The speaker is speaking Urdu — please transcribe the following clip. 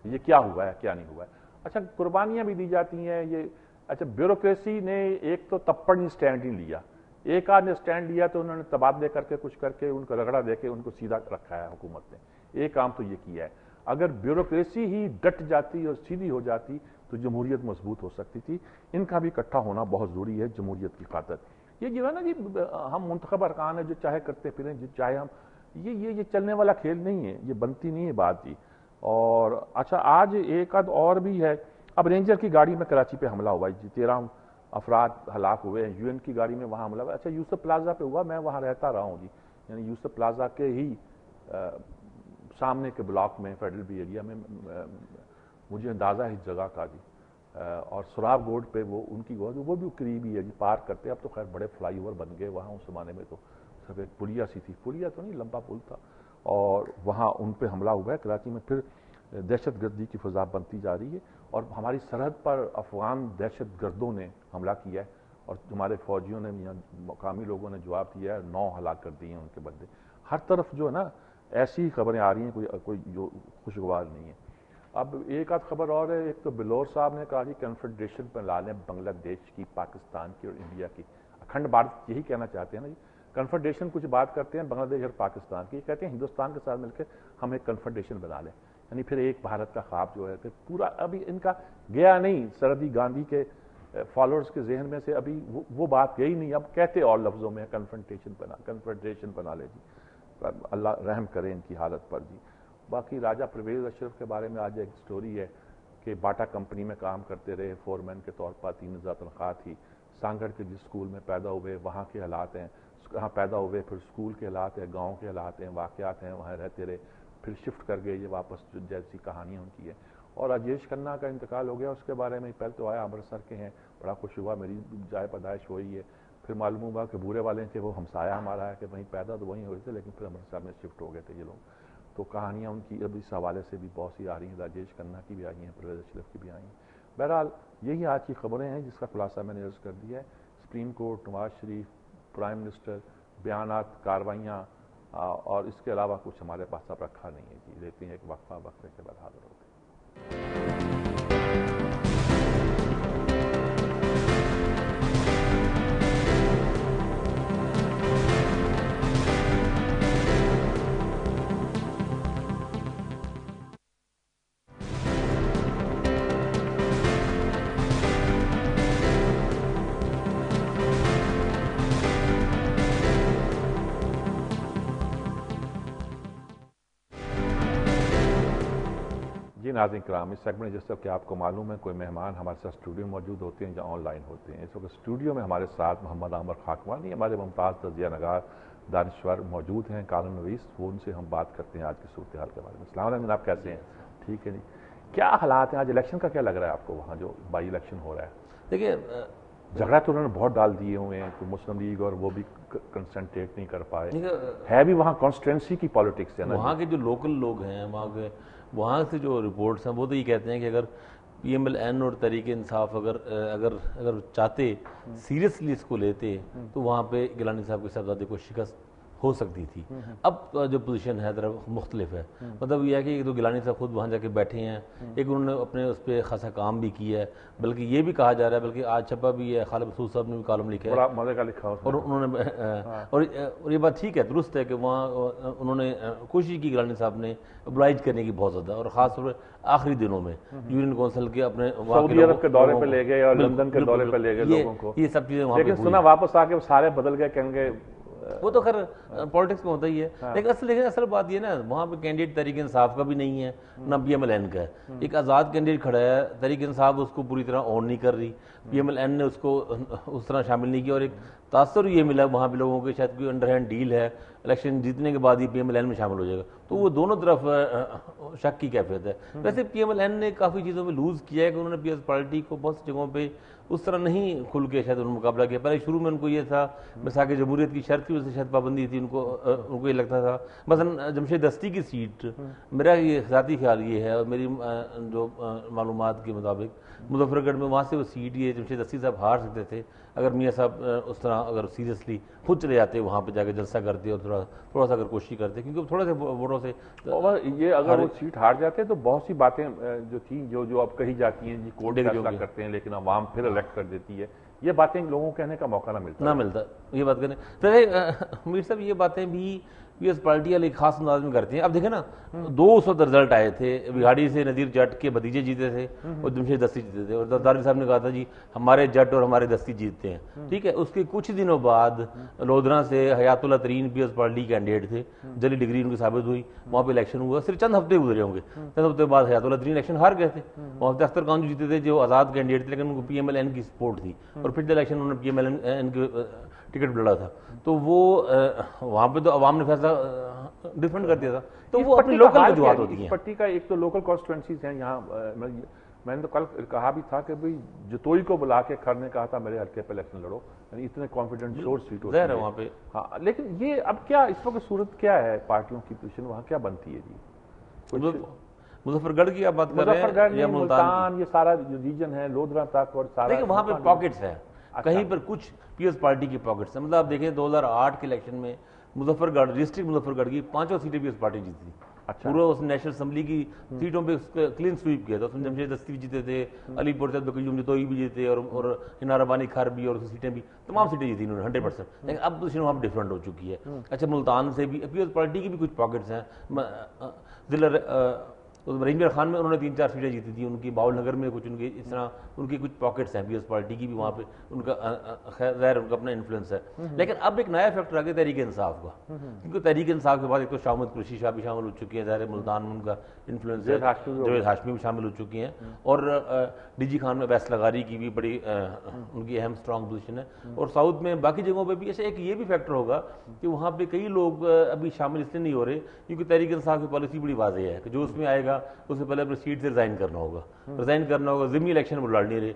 یہ کیا ہوا ہے کیا نہیں ہوا ہے. اچھا قربانیاں بھی دی جاتی ہیں یہ. اچھا بیوروکریسی نے ایک تو تپڑ نہیں اسٹینڈ نہیں لیا, ایک آدھ نے اسٹینڈ لیا تو انہوں نے تبادلے کر کے کچھ کر کے ان کو رگڑا دے کے ان کو سیدھا رکھا ہے حکومت نے. ایک کام تو یہ کیا ہے. اگر بیوروکریسی ہی ڈٹ جاتی اور سیدھی ہو جاتی تو جمہوریت مضبوط ہو سکتی تھی. ان کا بھی اکٹھا ہونا بہت ضروری ہے جمہوریت کی خاطر. یہ جو ہے نا جی ہم منتخب ارکان ہیں جو چاہے کرتے پھریں جو چاہے ہم, یہ چلنے والا کھیل نہیں ہے, یہ بنتی نہیں ہے بات جی. اور اچھا آج ایک آدھ اور بھی ہے. اب رینجر کی گاڑی میں کراچی پہ حملہ ہوا جی, 13 افراد ہلاک ہوئے ہیں. یو این کی گاڑی میں وہاں حملہ ہوا. اچھا یوسف پلازا پہ ہوا, میں وہاں رہتا رہا ہوں جی, یعنی یوسف پلازا کے ہی سامنے کے بلاک میں فیڈرل بی ایریا میں مجھے اندازہ ہے اس جگہ کا جی. اور سراب روڈ پہ وہ ان کی وہ بھی قریبی ہے جی, پارک کرتے. اب تو خیر بڑے فلائی اوور بن گئے وہاں, اس زمانے میں تو صرف ایک پلیا سی تھی, پلیا تو نہیں لمبا پل تھا. اور وہاں ان پہ حملہ ہوا ہے کراچی میں. پھر دہشت گردی کی فضا بنتی جا رہی ہے اور ہماری سرحد پر افغان دہشت گردوں نے حملہ کیا ہے اور ہمارے فوجیوں نے یا مقامی لوگوں نے جواب دیا ہے, 9 ہلاک کر دیے ہیں ان کے بندے. ہر طرف جو ہے نا ایسی خبریں آ رہی ہیں کوئی جو خوشگوار نہیں ہے. اب ایک آدھ خبر اور ہے. ایک تو بلور صاحب نے کہا کہ کنفیڈریشن پر لا لیں بنگلہ دیش کی, پاکستان کی اور انڈیا کی. اکھنڈ بھارت یہی کہنا چاہتے ہیں نا جی. کنفیڈریشن کچھ بات کرتے ہیں بنگلہ دیش اور پاکستان کی, کہتے ہیں ہندوستان کے ساتھ مل کے ہم ایک کنفیڈریشن بنا لیں, یعنی پھر ایک بھارت کا خواب جو ہے کہ پورا ابھی ان کا گیا نہیں. سردی گاندھی کے فالوورز کے ذہن میں سے ابھی وہ بات گئی نہیں. اب کہتے اور لفظوں میں کنفیڈریشن بنا لے جی. اللہ رحم کرے ان کی حالت پر جی. باقی راجہ پرویز اشرف کے بارے میں آج ایک سٹوری ہے کہ باٹا کمپنی میں کام کرتے رہے فور مین کے طور پر, 3000 تنخواہ تھی. سانگڑ کے جس اسکول میں پیدا ہوئے وہاں کے حالات ہیں, کہاں پیدا ہوئے, پھر اسکول کے حالات ہیں, گاؤں کے حالات ہیں, واقعات ہیں, وہاں رہتے رہے, پھر شفٹ کر گئے یہ واپس, جیسی کہانیاں ان کی ہے. اور راجیش کھنہ کا انتقال ہو گیا, اس کے بارے میں پہلے تو آیا امرتسر کے ہیں, بڑا خوش ہوا, میری جائے پیدائش ہوئی ہے. پھر معلوم ہوا کہ بورے والے کہ وہ ہمسایہ ہمارا ہے, کہ وہیں پیدا تو وہیں ہوئے تھے, لیکن پھر امرتسر میں شفٹ ہو گئے تھے یہ لوگ. تو کہانیاں ان کی اب اس حوالے سے بھی بہت سی آ رہی ہیں, راجیش کھنہ کی بھی آئی ہیں, پرویز اشرف کی بھی آئی ہیں. بہرحال یہی آج کی خبریں ہیں جس کا خلاصہ میں نے عرض کر دیا ہے. Supreme court, Nawaz Sharif, prime minister, بیانات, کارروائیاں, اور اس کے علاوہ کچھ ہمارے پاس اب رکھا نہیں ہے جی. لیتے ہیں ایک وقفہ, وقفے کے بعد حاضر ہوتے ہیں. ناظرین کرام, اس سیگمنٹ جس طرح کہ آپ کو معلوم ہے کوئی مہمان ہمارے ساتھ اسٹوڈیو میں موجود ہوتے ہیں یا آن لائن ہوتے ہیں. اس وقت اسٹوڈیو میں ہمارے ساتھ محمد عامر خاکوانی, ہمارے ممتاز تجزیہ نگار دانشور موجود ہیں, کالم نویس. وہ ان سے ہم بات کرتے ہیں آج کی صورتحال کے بارے میں. السلام علیکم, آپ کیسے ہیں؟ ٹھیک ہے جی. کیا حالات ہیں آج الیکشن کا, کیا لگ رہا ہے آپ کو وہاں جو بائی الیکشن ہو رہا ہے؟ دیکھیے جھگڑا تو انہوں نے بہت ڈال دیے ہوئے ہیں, مسلم لیگ اور وہ بھی کنسنٹریٹ نہیں کر پائے. ہے بھی وہاں کانسٹیٹوئنسی کی پالیٹکس ہے نا, وہاں کے جو لوکل لوگ ہیں وہاں سے جو رپورٹس ہیں وہ تو یہ کہتے ہیں کہ اگر پی ایم ایل این اور تحریک انصاف اگر چاہتے سیریسلی اس کو لیتے تو وہاں پہ گیلانی صاحب کے صاحبزادے کو شکست ہو سکتی تھی. اب جو پوزیشن ہے ذرا مختلف ہے. مطلب یہ ہے کہ تو گیلانی صاحب خود وہاں جا کے بیٹھے ہیں, ایک انہوں نے اپنے اس پہ خاصا کام بھی کیا ہے, بلکہ یہ بھی کہا جا رہا ہے, بلکہ آج چھپا بھی ہے, خالد مسعود صاحب نے بھی کالم لکھا ہے, بڑا مزے کا لکھا, اور انہوں نے اور یہ بات ٹھیک ہے, درست ہے کہ وہاں انہوں نے کوشش کی گیلانی صاحب نے oblige کرنے کی بہت زیادہ, اور خاص طور پر آخری دنوں میں یونین کونسل کے اپنے سعودی عرب کے دورے پہ لے گئے اور لندن کے دورے پہ لے گئے لوگوں کو, یہ سب چیزیں وہاں پہ لیکن سنا واپس آ کے سارے بدل گئے, کہیں گے وہ تو خیر پالیٹکس میں ہوتا ہی ہے. لیکن اصل بات یہ نا, وہاں پہ کینڈیڈیٹ تحریک انصاف کا بھی نہیں ہے نہ پی ایم ایل این کا ہے. ایک آزاد کینڈیڈیٹ کھڑا ہے, تحریک انصاف اس کو پوری طرح آن نہیں کر رہی, پی ایم ایل این نے اس کو اس طرح شامل نہیں کیا, اور ایک تاثر یہ ملا وہاں پہ لوگوں کے شاید کوئی انڈر ہینڈ ڈیل ہے, الیکشن جیتنے کے بعد ہی پی ایم ایل این میں شامل ہو جائے گا. تو وہ دونوں طرف شک کی کیفیت ہے. ویسے پی ایم ایل این نے کافی چیزوں میں لوز کیا ہے کہ انہوں نے پی ایس پارٹی کو بہت سی جگہوں پہ اس طرح نہیں کھل کے شاید انہوں نے مقابلہ کیا. پہلے شروع میں ان کو یہ تھا, مساق جمہوریت کی شرط کی وجہ سے شاید پابندی تھی, ان کو یہ لگتا تھا. مثلا جمشید دستی کی سیٹ, میرا یہ ذاتی خیال یہ ہے اور میری جو معلومات کے مطابق مظفر گڑھ میں وہاں سے وہ سیٹ یہ جمشید دستی صاحب ہار سکتے تھے اگر میاں صاحب اس طرح اگر سیریسلی خود چلے جاتے وہاں پہ جا کے جلسہ کرتے اور تھوڑا سا اگر کوشش کرتے، کیونکہ تھوڑے سے ووٹوں سے اور یہ اگر وہ سیٹ ہار جاتے تو بہت سی باتیں جو تھیں جو اب کہی جاتی ہیں جی کورٹ فیصلہ کرتے ہیں لیکن عوام پھر الیکٹ کر دیتی ہے، یہ باتیں لوگوں کو کہنے کا موقع نہ ملتا یہ بات کریں پھر میر صاحب یہ باتیں بھی پی ایس پارٹی والے ایک خاص انداز میں کرتے ہیں. اب دیکھیں نا 200 رزلٹ آئے تھے، بگاڑی سے نذیر جٹ کے بھتیجے جیتے تھے اور جمشید دستی جیتے تھے، اور زرداری صاحب نے کہا تھا جی ہمارے جٹ اور ہمارے دستی جیتتے ہیں. ٹھیک ہے، اس کے کچھ دنوں بعد لودھرا سے حیات اللہ ترین پی ایس پارٹی کینڈیڈیٹ تھے، جلی ڈگری ان کی ثابت ہوئی، وہاں پہ الیکشن ہوا، صرف چند ہفتے گزرے ہوں گے، چند ہفتے بعد حیات اللہ ترین الیکشن ہار گئے تھے. محمد اختر خان جو جیتے تھے جو آزاد کینڈیڈیٹ تھے لیکن ان کو پی ایم ایل این کی سپورٹ تھی، اور پھر الیکشن انہوں نے پی ایم ایل این کی ٹکٹ لڑا تھا، تو وہ وہاں پہ تو عوام نے فیصلہ ڈیفینڈ کر دیا تھا. تو وہ اپنی لوکل وجوہات ہوتی ہیں. اس پٹی کا ایک تو لوکل کانسٹیٹوئنسیز ہیں یہاں، میں نے تو کل کہا بھی تھا کہ بھئی جتوئی کو بلا کے کھڑ نے کہا تھا میرے حلقے پہ الیکشن لڑو، یعنی اتنے کانفیڈنٹ شور سیٹ ہوتی ہے وہاں پہ. ہاں لیکن یہ اب کیا اس وقت صورت کیا ہے، پارٹیوں کی پوزیشن وہاں کیا بنتی ہے جی؟ مظفر گڑھ کی آپ بات کر رہے ہیں یا ملتان، یہ سارا جو ریجن ہے لودھرا تک اور سارا، دیکھیں وہاں پہ پاکٹس ہیں، کہیں پر کچھ پی ایس پارٹی کی پاکٹس ہیں. مطلب آپ دیکھیں 2008 کے الیکشن میں مظفر گڑھ ڈسٹرکٹ مظفر گڑھ کی 5 سیٹیں پی ایس پارٹی جیتی. پورا اس نیشنل اسمبلی کی سیٹوں پہ کلین سویپ کیا تھا. اس میں جمشید دستی بھی جیتے تھے، علی پور سے بقیوم جتوئی بھی جیتے، اور ہنا ربانی کھر بھی، اور سیٹیں بھی تمام سیٹیں جیتی انہوں نے 100%. لیکن اب پوزیشن وہاں پہ ڈفرینٹ ہو چکی ہے. اچھا ملتان سے بھی پی ایس پارٹی کی بھی کچھ پاکٹس ہیں. ضلع رنجبیر خان میں انہوں نے 3-4 سیٹیں جیتی تھیں ان کی، باول نگر میں کچھ ان کی اس طرح ان کی کچھ پاکٹس ہیں پی ایس پارٹی کی بھی، وہاں پہ ان کا خیر ان کا اپنا انفلوئنس ہے. لیکن اب ایک نیا فیکٹر آ گیا تحریک انصاف کا، کیونکہ تحریک انصاف کے بعد ایک تو شاہمد قریشی شاہ بھی شامل ہو چکی ہیں، ظاہر ملتان میں ان کا انفلوئنس ہے، جاوید ہاشمی بھی شامل ہو چکی ہیں، اور ڈی جی خان میں ویس لغاری کی بھی بڑی ان کی اہم اسٹرانگ پوزیشن ہے. اور ساؤتھ میں باقی جگہوں پہ بھی ایسے ایک یہ بھی فیکٹر ہوگا کہ وہاں پہ کئی لوگ ابھی شامل اس لیے نہیں ہو رہے کیونکہ تحریک انصاف کی پالیسی بڑی واضح ہے کہ جو اس میں آئے گا اس سے پہلے اپنے سیٹ سے ریزائن کرنا ہوگا، ضمنی الیکشن وہ لڑ نہیں رہے.